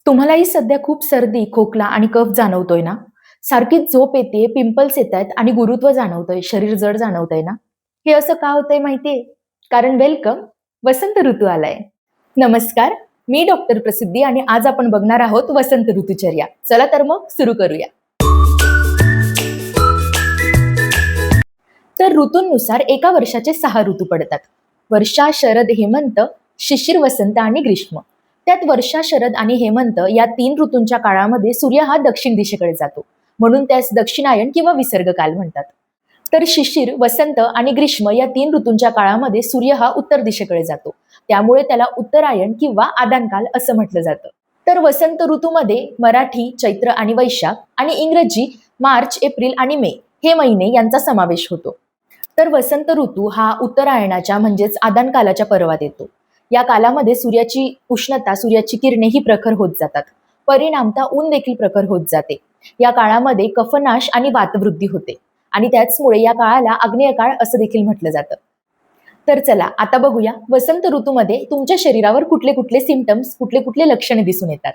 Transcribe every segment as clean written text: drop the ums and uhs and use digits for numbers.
तुम्हालाही सध्या खूप सर्दी, खोकला आणि कफ जाणवतोय ना? सारखीच झोप येते, पिंपल्स येतायत आणि गुरुत्व जाणवतंय, शरीर जड जाणवतंय ना? हे असं का होतंय माहितीये? कारण वेलकम, वसंत ऋतू आलाय. नमस्कार, मी डॉक्टर प्रसिद्धी आणि आज आपण बघणार आहोत वसंत ऋतुचर्या. चला तर मग सुरू करूया. तर ऋतूंनुसार एका वर्षाचे 6 ऋतू पडतात. वर्षा, शरद, हेमंत, शिशिर, वसंत आणि ग्रीष्म. त्यात वर्षा, शरद आणि हेमंत या 3 ऋतूंच्या काळामध्ये सूर्य हा दक्षिण दिशेकडे जातो. म्हणून त्यास दक्षिणायन किंवा विसर्ग काल म्हणतात. तर शिशिर, वसंत आणि ग्रीष्म या 3 ऋतूंच्या काळामध्ये सूर्य हा उत्तर दिशेकडे जातो. त्यामुळे त्याला उत्तरायण किंवा आदानकाल असं म्हटलं जातं. तर वसंत ऋतूमध्ये मराठी चैत्र आणि वैशाख आणि इंग्रजी मार्च, एप्रिल आणि मे हे महिने यांचा समावेश होतो. तर वसंत ऋतू हा उत्तरायणाच्या म्हणजेच आदानकालाच्या पर्वात येतो. या कालामध्ये सूर्याची उष्णता, सूर्याची किरणे ही प्रखर होत जातात. परिणामतः ऊन देखील प्रखर होत जाते. या काळामध्ये कफनाश आणि वातवृद्धी होते आणि त्याचमुळे या काळाला आग्नेय काळ असं देखील म्हटलं जातं. तर चला आता बघूया वसंत ऋतूमध्ये तुमच्या शरीरावर कुठले कुठले सिम्पटम्स, कुठले कुठले लक्षणे दिसून येतात.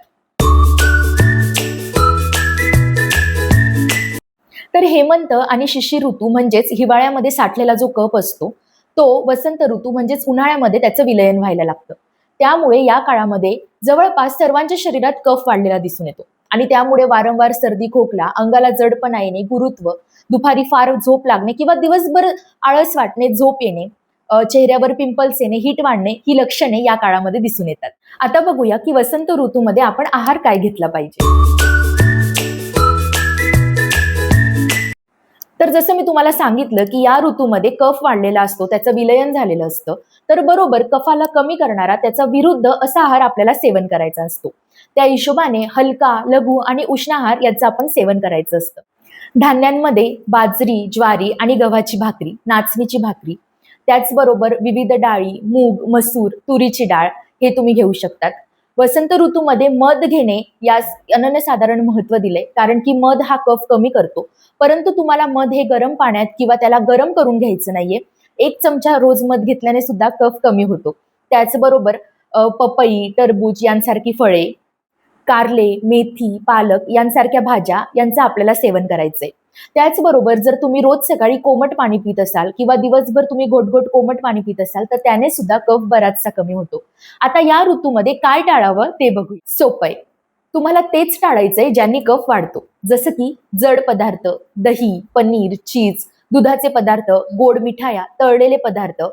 तर हेमंत आणि शिशिर ऋतू म्हणजेच हिवाळ्यामध्ये साठलेला जो कफ असतो, तो वसंत ऋतू म्हणजेच उन्हाळ्यामध्ये त्याचं विलयन व्हायला लागतं. त्यामुळे या काळामध्ये जवळपास सर्वांच्या शरीरात कफ वाढलेला दिसून येतो आणि त्यामुळे वारंवार सर्दी, खोकला, अंगाला जडपणा येणे, गुरुत्व, दुपारी फार झोप लागणे किंवा दिवसभर आळस वाटणे, झोप येणे, चेहऱ्यावर पिंपल्स येणे, हीट वाढणे ही लक्षणे या काळामध्ये दिसून येतात. आता बघूया की वसंत ऋतूमध्ये आपण आहार काय घेतला पाहिजे. तर जसं मी तुम्हाला सांगितलं की या ऋतूमध्ये कफ वाढलेला असतो, त्याचं विलयन झालेलं असतं. तर बरोबर कफाला कमी करणारा त्याचा विरुद्ध असा आहार आपल्याला सेवन करायचा असतो. त्या हिशोबाने हलका, लघु आणि उष्ण आहार याचं आपण सेवन करायचं असतं. धान्यांमध्ये बाजरी, ज्वारी आणि गव्हाची भाकरी, नाचणीची भाकरी, त्याचबरोबर विविध डाळी, मूग, मसूर, तुरीची डाळ हे तुम्ही घेऊ शकतात. वसंत ऋतूमध्ये मध घेणे यास अनन्यसाधारण महत्त्व दिले, कारण की मध हा कफ कमी करतो. परंतु तुम्हाला मध हे गरम पाण्यात किंवा त्याला गरम करून घ्यायचं नाहीये. 1 चमचा रोज मध घेतल्याने सुद्धा कफ कमी होतो. त्याचबरोबर पपई, टरबूज यांसारखी फळे, कारले, मेथी, पालक यांसारख्या भाज्या यांचं आपल्याला सेवन करायचंय. त्याचबरोबर जर तुम्ही रोज सकाळी कोमट पाणी पित असाल किंवा दिवसभर तुम्ही घोट-घोट कोमट पाणी पित असाल, तर त्याने सुद्धा कफ बराचसा कमी होतो. आता या ऋतूमध्ये काय टाळावं ते बघूया. सोपं आहे. तुम्हाला तेच टाळायचंय ज्यांनी कफ वाढतो. जसं की जड पदार्थ, दही, पनीर, चीज, दुधाचे पदार्थ, गोड मिठाया, तळलेले पदार्थ,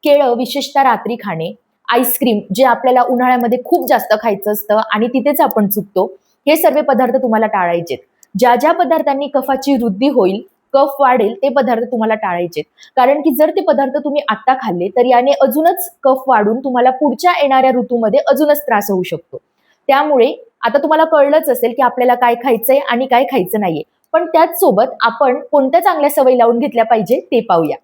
केळं विशेषतः रात्री खाणे, आईस्क्रीम जे आपल्याला उन्हाळ्यामध्ये खूप जास्त खायचं असतं आणि तिथेच आपण चुकतो. हे सर्व पदार्थ तुम्हाला टाळायचेत. ज्या ज्या पदार्थांनी कफाची वृद्धी होईल, कफ वाढेल ते पदार्थ तुम्हाला टाळायचेत. कारण की जर ते पदार्थ तुम्ही आत्ता खाल्ले तर याने अजूनच कफ वाढून तुम्हाला पुढच्या येणाऱ्या ऋतूमध्ये अजूनच त्रास होऊ शकतो. त्यामुळे आता तुम्हाला कळलंच असेल की आपल्याला काय खायचंय आणि काय खायचं नाहीये. पण त्याच सोबत आपण कोणत्या चांगल्या सवयी लावून घेतल्या पाहिजे ते पाहूया.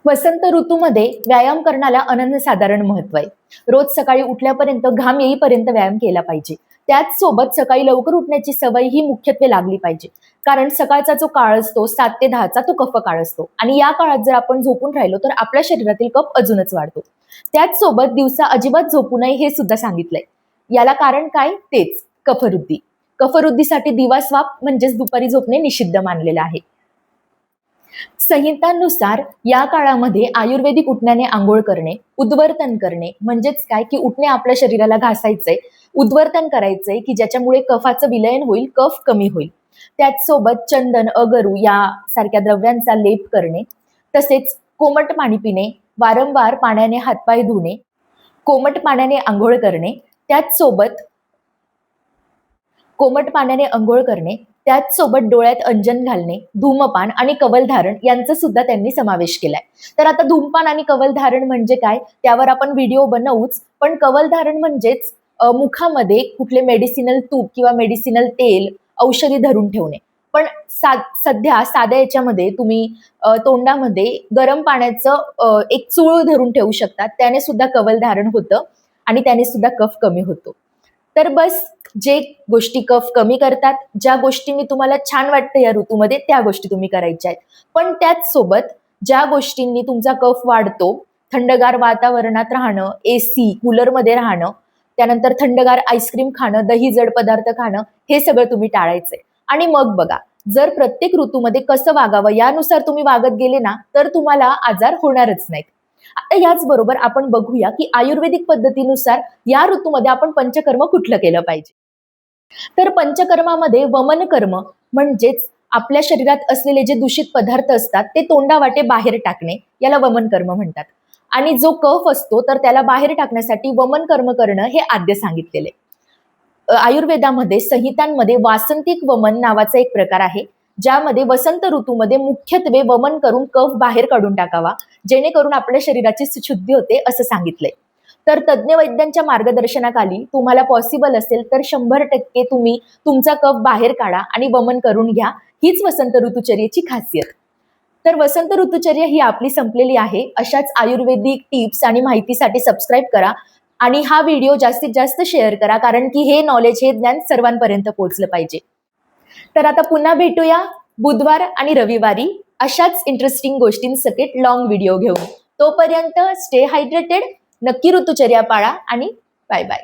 वसंत ऋतूमध्ये व्यायाम करण्याला अनन्यसाधारण महत्व आहे. रोज सकाळी उठल्यापर्यंत घाम येईपर्यंत व्यायाम केला पाहिजे. त्याच सोबत सकाळी लवकर उठण्याची सवय ही मुख्यत्वे लागली पाहिजे. कारण सकाळचा जो काळ असतो 7 ते 10 चा तो कफ काळ असतो आणि या काळात जर आपण झोपून राहिलो तर आपल्या शरीरातील कफ अजूनच वाढतो. त्याच सोबत दिवसा अजिबात झोपू नये हे सुद्धा सांगितलंय. याला कारण काय? तेच कफवृद्धी. कफवृद्धीसाठी दिवास्वाप म्हणजेच दुपारी झोपणे निषिद्ध मानलेलं आहे. संहितांनुसार या काळामध्ये आयुर्वेदिक उटण्याने आंघोळ करणे, उद्वर्तन करणे म्हणजेच काय की उटणे आपल्या शरीराला घासायचंय, उद्वर्तन करायचंय की ज्याच्यामुळे कफाचं विलयन होईल, कफ कमी होईल. त्याचसोबत चंदन, अगरू या सारख्या द्रव्यांचा लेप करणे, तसेच कोमट पाणी पिणे, वारंवार पाण्याने हातपाय धुणे, कोमट पाण्याने आंघोळ करणे, त्याचसोबत कोमट पाण्याने अंघोळ करणे, त्याचसोबत डोळ्यात अंजन घालणे, धूमपान आणि कवलधारण यांचा सुद्धा त्यांनी समावेश केलाय. तर आता धूमपान आणि कवलधारण म्हणजे काय त्यावर आपण व्हिडिओ बनवूच, पण कवलधारण म्हणजेच मुखामध्ये कुठले मेडिसिनल तूप किंवा मेडिसिनल तेल, औषधी धरून ठेवणे. पण सध्या साध्या याच्यामध्ये तुम्ही तोंडामध्ये गरम पाण्याचं एक चूळ धरून ठेवू शकता. त्याने सुद्धा कवलधारण होतं आणि त्याने सुद्धा कफ कमी होतो. तर बस जे गोष्टी कफ कमी करतात, ज्या गोष्टींनी तुम्हाला छान वाटतं या ऋतूमध्ये त्या गोष्टी तुम्ही करायच्या आहेत. पण त्याच सोबत ज्या गोष्टींनी तुमचा कफ वाढतो, थंडगार वातावरणात राहणं, AC, कूलरमध्ये राहणं, त्यानंतर थंडगार आईस्क्रीम खाणं, दही जड पदार्थ खाणं, हे सगळं तुम्ही टाळायचंय. आणि मग बघा, जर प्रत्येक ऋतूमध्ये कसं वागावं यानुसार तुम्ही वागत गेले ना, तर तुम्हाला आजार होणारच नाहीत. आता याचबरोबर आपण बघूया की आयुर्वेदिक पद्धतीनुसार या ऋतूमध्ये आपण पंचकर्म कुठलं केलं पाहिजे. तर पंचकर्मामध्ये वमन कर्म म्हणजेच आपल्या शरीरात असलेले जे दूषित पदार्थ असतात ते तोंडावाटे बाहेर टाकणे, याला वमन कर्म म्हणतात. आणि जो कफ असतो तर त्याला बाहेर टाकण्यासाठी वमन कर्म करणं हे आद्य सांगितलेले. आयुर्वेदामध्ये संहितांमध्ये वासंतिक वमन नावाचा एक प्रकार आहे, ज्यामध्ये वसंत ऋतूमध्ये मुख्यत्वे वमन करून कफ बाहेर काढून टाकावा, जेणेकरून आपल्या शरीराची शुद्धी होते असं सांगितलंय. तर तज्ज्ञ वैद्यांच्या मार्गदर्शनाखाली तुम्हाला पॉसिबल असेल तर 100% तुम्ही तुमचा कफ बाहेर काढा आणि वमन करून घ्या. हीच वसंत ऋतुचर्येची खासियत. तर वसंत ऋतुचर्या ही आपली संपलेली आहे. अशाच आयुर्वेदिक टिप्स आणि माहितीसाठी सबस्क्राईब करा आणि हा व्हिडिओ जास्तीत जास्त शेअर करा, कारण की हे नॉलेज, हे ज्ञान सर्वांपर्यंत पोहोचलं पाहिजे. तर आता पुन्हा भेटूया बुधवार आणि रविवारी अशाच इंटरेस्टिंग गोष्टींसकट लॉंग व्हिडिओ घेऊन. तोपर्यंत स्टे हायड्रेटेड, नक्की ऋतुचर्या पाळा आणि बाय बाय.